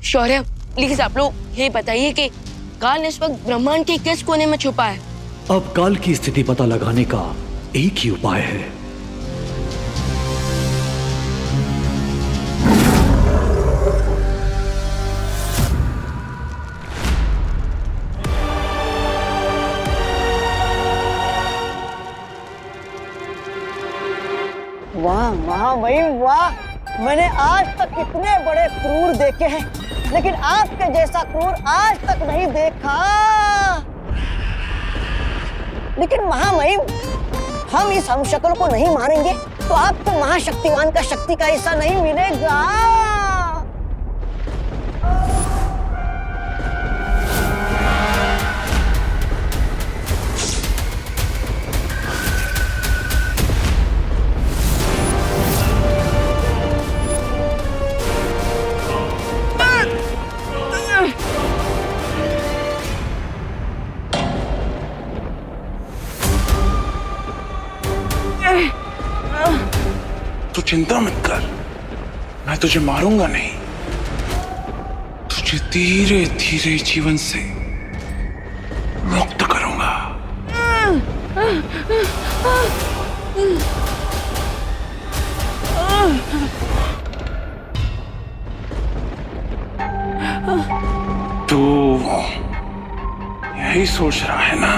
शौर्य, please आप लोग ये बताइए कि काल इस वक्त ब्रह्मांड के किस कोने में छुपा है? अब काल की स्थिति पता लगाने का एक ही उपाय है। वाह वाह भाई वाह, मैंने आज तक इतने बड़े क्रूर देखे हैं, लेकिन आपके जैसा क्रूर आज तक नहीं देखा। लेकिन महामहिम, हम इस हमशक्ल को नहीं मारेंगे तो आपको महाशक्तिमान का शक्ति का हिस्सा नहीं मिलेगा। तू चिंता मत कर, मैं तुझे मारूंगा नहीं। तुझे धीरे धीरे जीवन से मुक्त करूंगा। तू यही सोच रहा है ना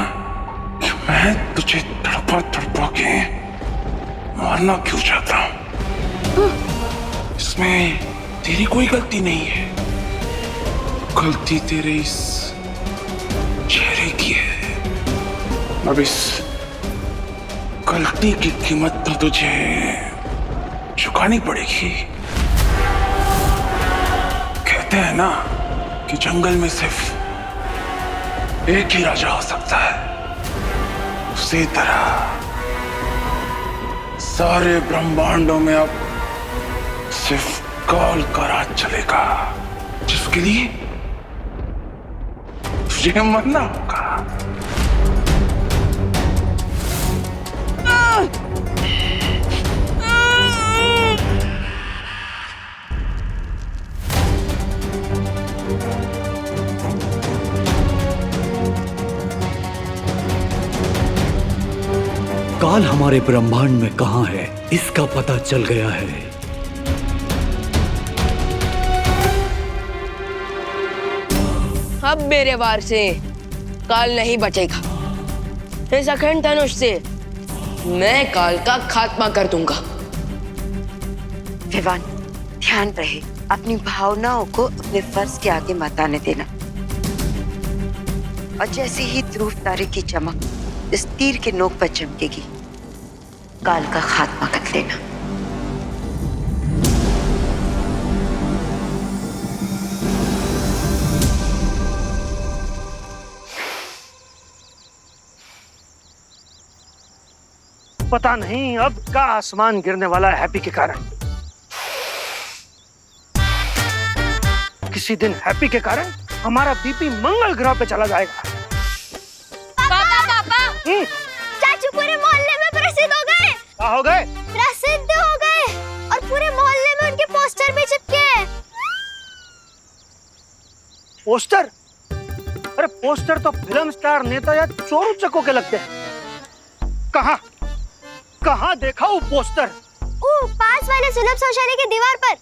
कि मैं तुझे तड़पा तड़पा के मारना क्यों चाहता हूं? इसमें तेरी कोई गलती नहीं है, गलती तेरे इस चेहरे की है। अब इस गलती की कीमत तो तुझे चुकानी पड़ेगी। कहते हैं ना कि जंगल में सिर्फ एक ही राजा हो सकता है, उसी तरह सारे ब्रह्मांडों में अब सिर्फ काल का राज चलेगा, जिसके लिए तुझे मरना होगा। काल हमारे ब्रह्मांड में कहां है, इसका पता चल गया है। अब मेरे वार से काल नहीं बचेगा। इस अखंड धनुष से मैं काल का खात्मा कर दूंगा। विवान, ध्यान रहे, अपनी भावनाओं को अपने फर्ज के आगे मत आने देना। और जैसे ही ध्रुव तारे की चमक इस तीर के नोक पर चमकेगी, काल का खात्मा कर लेना। पता नहीं अब का आसमान गिरने वाला है हैप्पी के कारण। किसी दिन हैप्पी के कारण हमारा बीपी मंगल ग्रह पे चला जाएगा। पापा चाचू पूरे मोहल्ले में प्रसिद्ध हो गए। क्या हो गए? प्रसिद्ध हो गए और पूरे मोहल्ले में उनके पोस्टर भी चिपके हैं। पोस्टर? अरे पोस्टर तो फिल्म स्टार, नेता या चोर उचक्कों के लगते हैं। कहाँ कहाँ देखा वो पोस्टर? पास वाले सुलभ शौचालय की दीवार पर।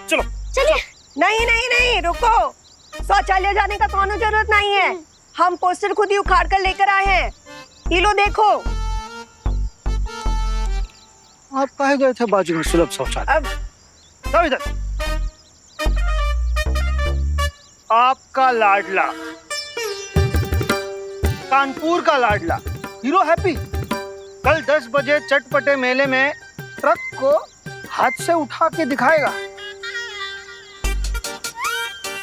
चलो चलिए। नहीं नहीं नहीं, रुको, शौचालय जाने का कोनो जरूरत नहीं है। हम पोस्टर खुद ही उखाड़ कर लेकर आए हैं। ये लो देखो। आप कहे गए थे बाजू में सुलभ शौचालय? अब इधर आपका लाडला, कानपुर का लाडला हीरो हैप्पी कल 10 बजे चटपटे मेले में ट्रक को हाथ से उठा के दिखाएगा।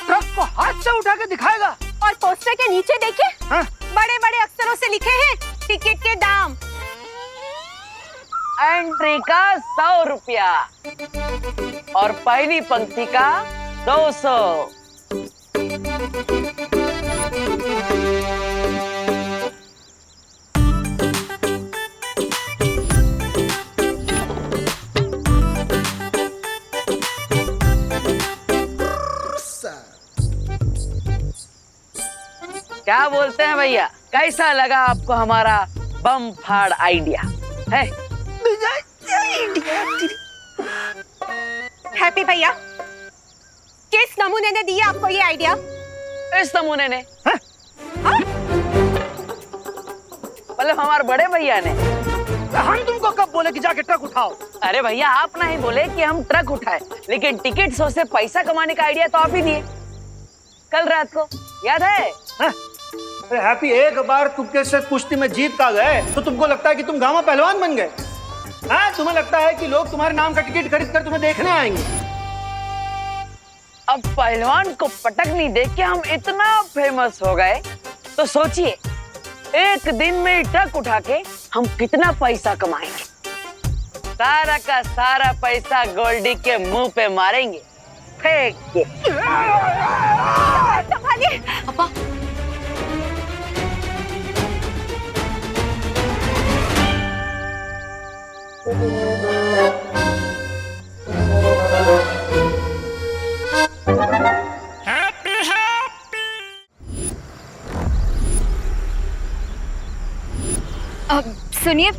ट्रक को हाथ से उठा के दिखाएगा। और पोस्टर के नीचे देखिए, बड़े बड़े अक्षरों से लिखे हैं टिकट के दाम। एंट्री का 100 रुपया और पहली पंक्ति का 200। Sir. क्या बोलते हैं भैया, कैसा लगा आपको हमारा बम फाड़ आइडिया है? हैप्पी भैया, किस नमूने ने दिया आपको ये आइडिया? इस नमूने ने, मतलब हमारे बड़े भैया ने। हम तुमको कब बोले कि जाके ट्रक उठाओ? अरे भैया, आप नहीं बोले कि हम ट्रक उठाए, लेकिन टिकट शो से पैसा कमाने का आइडिया तो आप ही दिए कल रात को, याद है? अरे हैप्पी, एक बार तुक्के से कुश्ती में जीत का गए तो तुमको लगता है कि तुम गांव पहलवान बन गए? हाँ, तुम्हें लगता है कि लोग तुम्हारे नाम का टिकट खरीद कर तुम्हें देखने आएंगे? अब पहलवान को पटकनी देख के हम इतना फेमस हो गए, तो सोचिए एक दिन में ट्रक उठा के हम कितना पैसा कमाएंगे। सारा का सारा पैसा गोल्डी के मुंह पे मारेंगे, फेंक के। संभालिए पापा। अब सुनिए,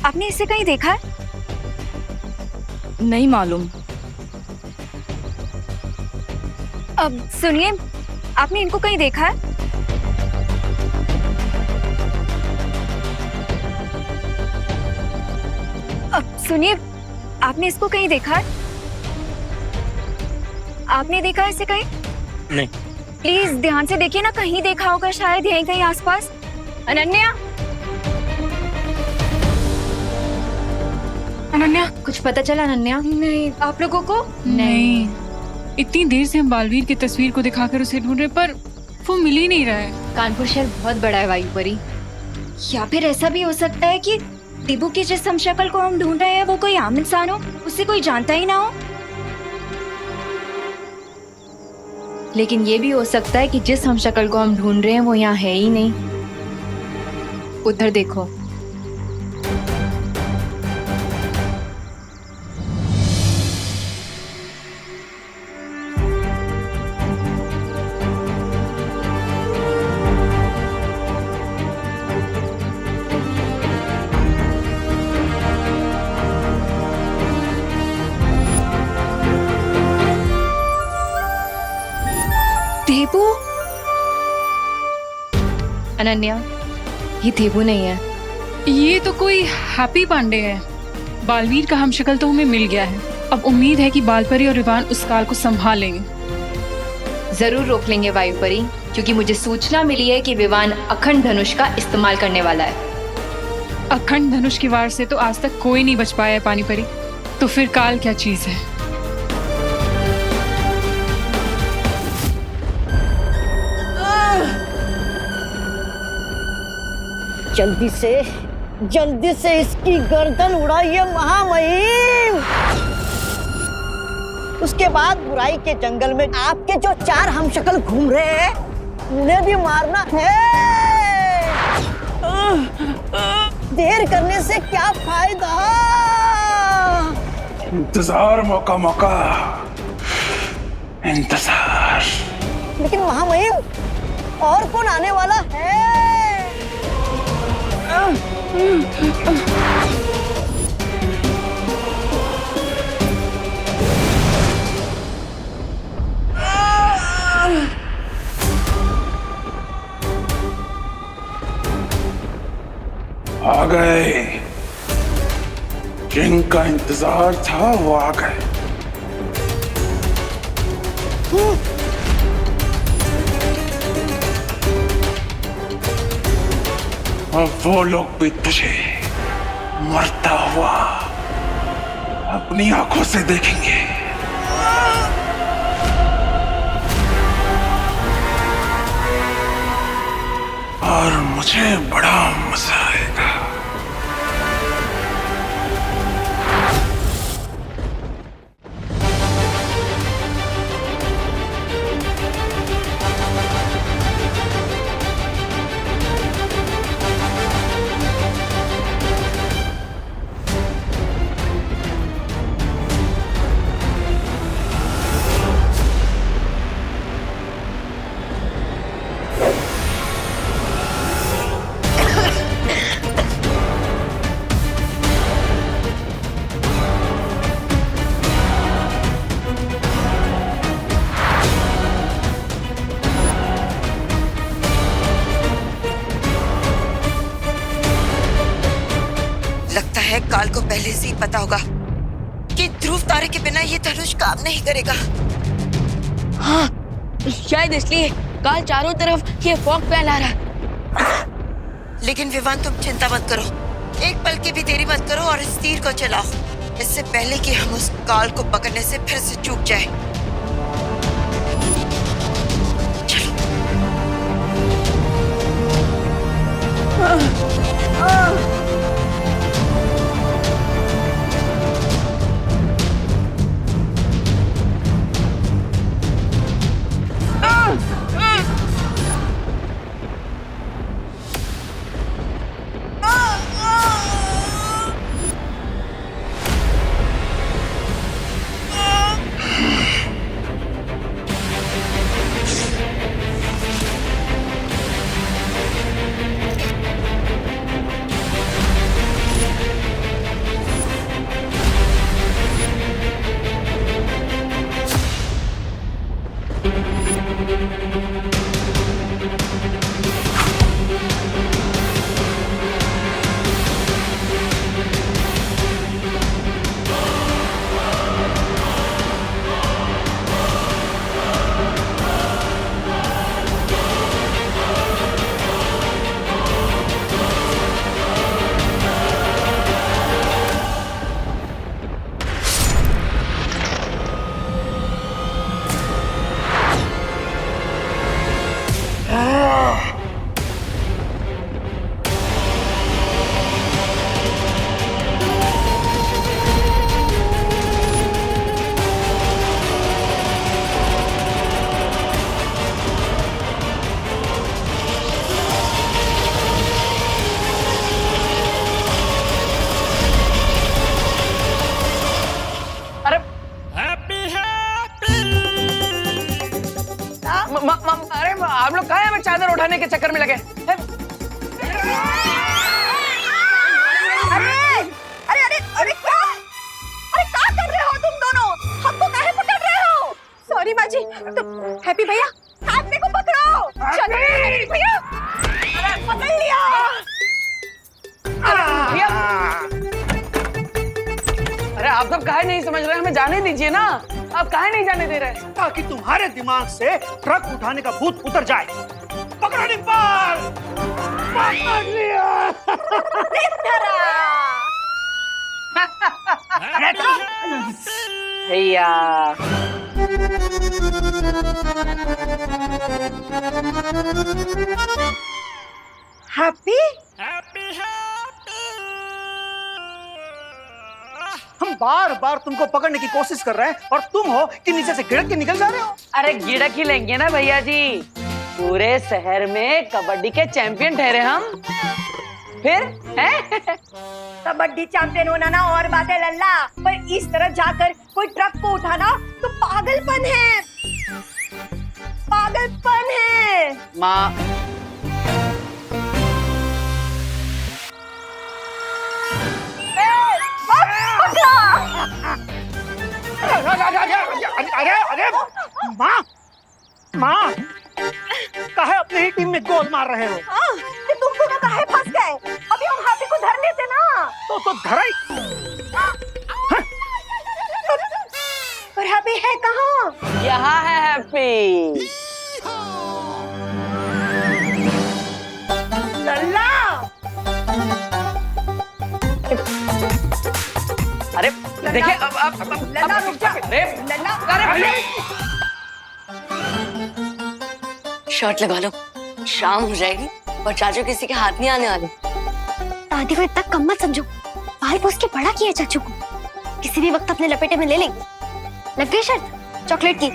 आपने इसे कहीं देखा है? नहीं मालूम। अब सुनिए, आपने इनको कहीं देखा है? अब सुनिए, आपने इसको कहीं देखा है? आपने देखा है इसे कहीं? नहीं। प्लीज ध्यान से देखिए ना, कहीं देखा होगा शायद यहीं कहीं आसपास। अनन्या, अनन्या, कुछ पता चला अनन्या? नहीं, आप लोगों को? नहीं, इतनी देर से हम बालवीर की तस्वीर को दिखाकर उसे ढूंढ रहे, पर वो मिल ही नहीं रहा है। कानपुर शहर बहुत बड़ा है वायुपरी, या फिर ऐसा भी हो सकता है कि टिबू की जिस हम शक्ल को हम ढूंढ रहे हैं वो कोई आम इंसान हो, उसे कोई जानता ही ना हो। लेकिन ये भी हो सकता है कि जिस हम शक्ल को हम ढूंढ रहे हैं वो यहाँ है ही नहीं। उधर देखो। देबू? अनन्या, ये देबू नहीं है। ये तो कोई हैप्पी पांडे है। बालवीर का हमशक्ल तो हमें मिल गया है, अब उम्मीद है कि बालपरी और रिवान उस काल को संभाल लेंगे। जरूर रोक लेंगे वायुपरी, क्योंकि मुझे सूचना मिली है कि विवान अखंड धनुष का इस्तेमाल करने वाला है। अखंड धनुष की वार से तो आज तक कोई नहीं बच पाया है पानीपरी, तो फिर काल क्या चीज है? जल्दी से इसकी गर्दन उड़ाइए महामहिम। उसके बाद बुराई के जंगल में आपके जो 4 हमशक्ल घूम रहे हैं उन्हें भी मारना है। देर करने से क्या फायदा? इंतजार मौका मौका इंतजार। लेकिन महामहिम और कौन आने वाला है? आ गए, जिनका इंतजार था वो आ गए। अब वो लोग भी तुझे मरता हुआ अपनी आंखों से देखेंगे। और मुझे बड़ा मजा आएगा। है काल को पहले से ही पता होगा कि ध्रुव तारे के बिना ये धनुष काम नहीं करेगा। हाँ, शायद इसलिए काल चारों तरफ ये फॉग फैला रहा। लेकिन विवान तुम चिंता मत करो, एक पल की भी देरी मत करो और इस तीर को चलाओ, इससे पहले कि हम उस काल को पकड़ने से फिर से चूक जाए। अरे आप लोग कहाँ हैं? हमें चादर उठाने के चक्कर में लगे। अरे अरे अरे अरे क्या कर रहे हो तुम दोनों? हमको काहे पकड़ रहे हो? सॉरी बाजी, तो हैप्पी भैया हैप्पी को पकड़ो। चलो हैप्पी भैया, पकड़ लिया। अरे आप सब काहे नहीं समझ रहे? हमें जाने दीजिए ना, आप काहे नहीं जाने दे रहे? ताकि तुम्हारे दिमाग से ट्रक उठाने का भूत उतर जाए। पकड़ो डिम्पल, पकड़ लिया। भैया हैप्पी हम बार बार तुमको पकड़ने की कोशिश कर रहे हैं और तुम हो कि नीचे से गिरक के निकल जा रहे हो। अरे गिड़क ही लेंगे ना भैया जी, पूरे शहर में कबड्डी के चैंपियन ठहरे हम। फिर हैं? कबड्डी चैंपियन होना ना और बात है लल्ला, पर इस तरह जाकर कोई ट्रक को उठाना तो पागलपन है, पागलपन है। माँ अरे माँ माँ, काहे अपनी ही टीम में गोल मार रहे हो? कि तुम दोनों काहे फंस गए? अभी हम हैप्पी को धर लेते ना। तो धराई। पर हैप्पी है कहाँ? यहाँ है हैप्पी। लल्ला अरे देखिए अब लल्ला रुक जा। अरे लल्ला अरे शर्ट लगा लो, शाम हो जाएगी और चाचू किसी के हाथ नहीं आने वाले। दादी को इतना कम मत समझो, बाल पोस के बड़ा किया चाचू को, किसी भी वक्त अपने लपेटे में ले लेंगे। लग गई शर्त चॉकलेट की।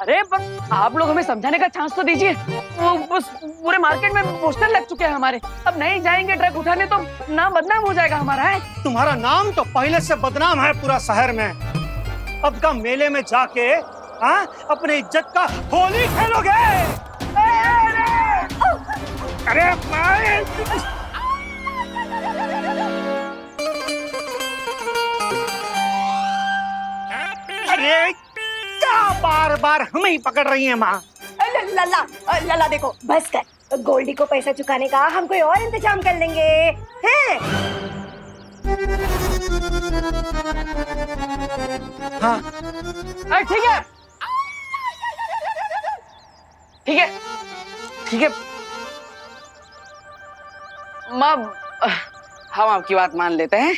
अरे पर आप लोग हमें समझाने का चांस तो दीजिए। वो बस पूरे मार्केट में पोस्टर लग चुके हैं हमारे, अब नहीं जाएंगे ट्रक उठाने तो नाम बदनाम हो जाएगा हमारा। है तुम्हारा नाम तो पहले से बदनाम है पूरा शहर में। अब का मेले में जाके अपने इज्जत का होली खेलोगे। अरे अरे क्या बार बार हमें ही पकड़ रही है माँ? लल्ला लल्ला देखो, बस कर, गोल्डी को पैसा चुकाने का हम कोई और इंतजाम कर लेंगे हैं? हाँ अरे ठीक है ठीक है ठीक है माँ, हम आपकी बात मान लेते हैं।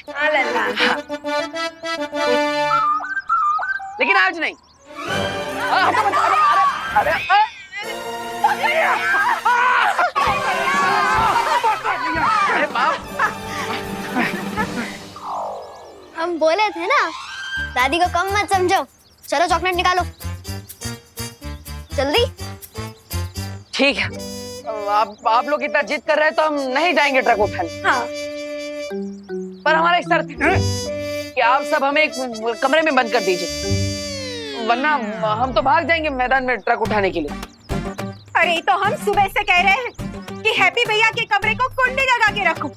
लेकिन आज नहीं। हटो मत, अरे अरे बाप, हम बोले थे ना, दादी को कम मत समझो। चलो चॉकलेट निकालो जल्दी। ठीक है, आप लोग इतना जिद कर रहे हैं तो हम नहीं जाएंगे ट्रक उठाने। हाँ। पर हमारा एक शर्त है कि आप सब हमें एक कमरे में बंद कर दीजिए, वरना हम तो भाग जाएंगे मैदान में ट्रक उठाने के लिए। अरे तो हम सुबह से कह रहे हैं कि हैप्पी भैया के कमरे को कुंडी लगा के रखो,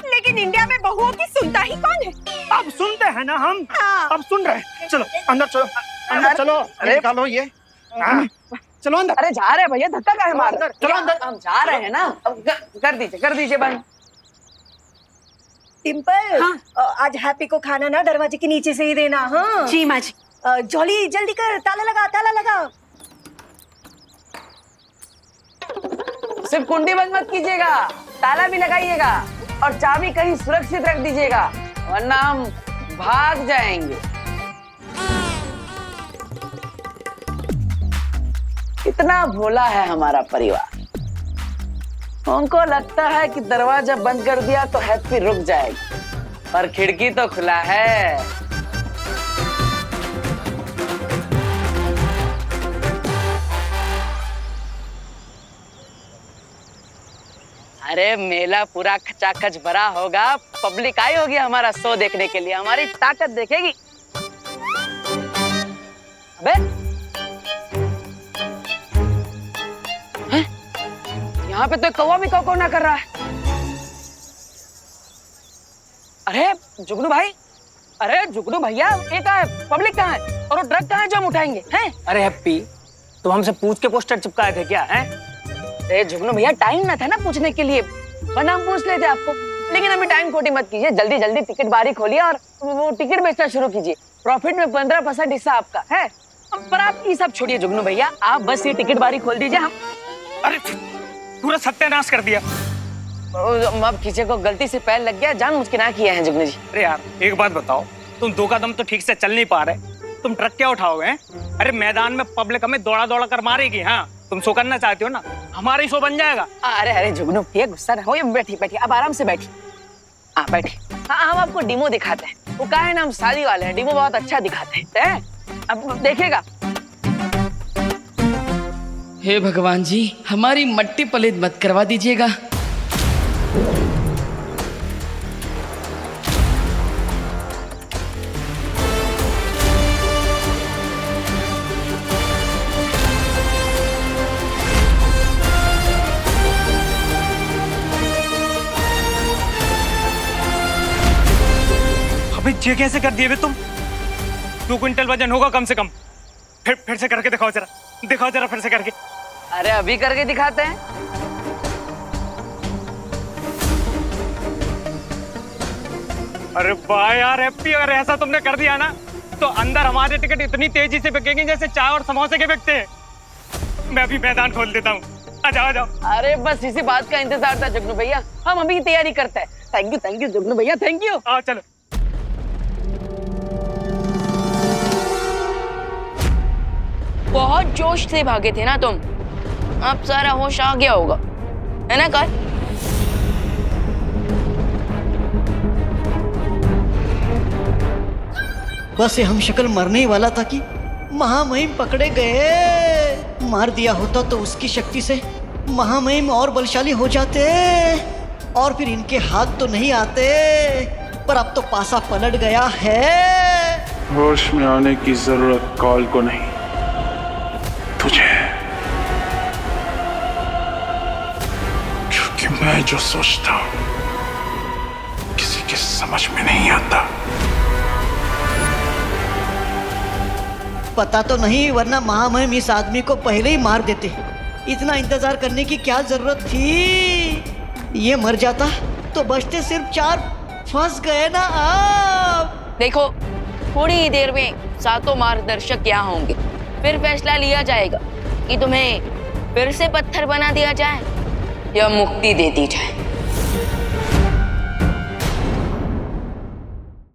लेकिन इंडिया में बहुओं की सुनता ही कौन है? अब सुनते हैं ना हम। हाँ। अब सुन रहे हैं। चलो अंदर चलो, अंदर चलो। अरे निकालो ये। हाँ। चलो अंदर। अरे जा रहे हैं भैया, धक्का काहे मार रहे? चलो अंदर। हम जा रहे हैं ना, अब कर दीजिए बंद। टिम्पल, आज हैप्पी को खाना ना दरवाजे के नीचे से ही देना। हाँ जी माँ जी। जॉली जल्दी कर, ताला लगा, ताला लगा। सिर्फ कुंडी बंद मत कीजिएगा, ताला भी लगाइएगा और चाबी कहीं सुरक्षित रख दीजिएगा, वरना हम भाग जाएंगे। इतना भोला है हमारा परिवार, उनको लगता है कि दरवाजा बंद कर दिया तो हैप्पी रुक जाएगी, पर खिड़की तो खुला है। अरे मेला पूरा खचाखच भरा होगा, पब्लिक आई होगी हमारा शो देखने के लिए, हमारी ताकत देखेगी। अबे यहाँ पे तो कौवा भी कौ ना कर रहा है। अरे जुगनू भाई, अरे जुगनू भैया, ये कहाँ है? पब्लिक कहाँ है? और वो ट्रक कहाँ है जो हम उठाएंगे? हैं? अरे हैप्पी, तुम हमसे पूछ के पोस्टर चिपकाए थे क्या? हैं? अरे जुगनू भैया, टाइम ना था ना पूछने के लिए, वरना हम पूछ लेते आपको। लेकिन अभी टाइम खोटी मत कीजिए, जल्दी जल्दी टिकट बारी खोलिए और वो टिकट बेचना शुरू कीजिए। प्रॉफिट में 15% हिस्सा आपका है। पर आप ये सब छोड़िए जुगनू भैया, आप बस ये टिकट बारी खोल दीजिए। हम अरे पूरा सत्यानाश कर दिया। अब किसी को गलती से पैर लग गया, जान मुझकिना किया है जुगनू जी। अरे यार एक बात बताओ, तुम दो कदम तो ठीक से चल नहीं पा रहे, तुम ट्रक क्या उठाओगे? अरे मैदान में पब्लिक हमें दौड़ा दौड़ा कर मारेगी। हाँ तुम शो करना चाहते हो ना, हमारा ही शो बन जाएगा। अरे अरे जुगनू भैया, गुस्सा ना हो, बैठिए बैठिए, अब आराम से बैठिए। हाँ बैठिए। हाँ हम आपको डिमो दिखाते हैं, वो कहा है ना हम शादी वाले हैं, डिमो बहुत अच्छा दिखाते हैं। अब देखिएगा। हे भगवान जी, हमारी मट्टी पलित मत करवा दीजिएगा। अबे ये कैसे कर दिए बे तुम? 2 क्विंटल वजन होगा कम से कम। फिर से करके दिखाओ जरा, दिखाओ जरा फिर से करके। अरे अभी करके दिखाते हैं। अरे वाह यार हैप्पी, अगर ऐसा तुमने कर दिया ना तो अंदर हमारे टिकट इतनी तेजी से बिकेंगे जैसे चाय और समोसे के बिकते हैं। मैं अभी मैदान खोल देता हूँ, आ जाओ आ जाओ। अरे बस इसी बात का इंतजार था जुगनू भैया, हम अभी तैयारी करते हैं। थैंक यू जुगनू भैया, थैंक यू। आओ चलो। बहुत जोश से भागे थे ना तुम, अब सारा होश आ गया होगा, है ना काल? बस ये हम शक्ल मरने ही वाला था कि महामहिम पकड़े गए। मार दिया होता तो उसकी शक्ति से महामहिम और बलशाली हो जाते और फिर इनके हाथ तो नहीं आते, पर अब तो पासा पलट गया है। होश में आने की जरूरत काल को नहीं, तुझे। क्योंकि मैं जो सोचता हूं किसी के समझ में नहीं आता। पता तो नहीं, वरना महामहिम इस आदमी को पहले ही मार देते। इतना इंतजार करने की क्या जरूरत थी? ये मर जाता तो बचते सिर्फ 4। फंस गए ना आप। देखो थोड़ी ही देर में सातों मार्गदर्शक यहाँ होंगे। फिर फैसला लिया जाएगा कि तुम्हें फिर से पत्थर बना दिया जाए या मुक्ति दे दी जाए।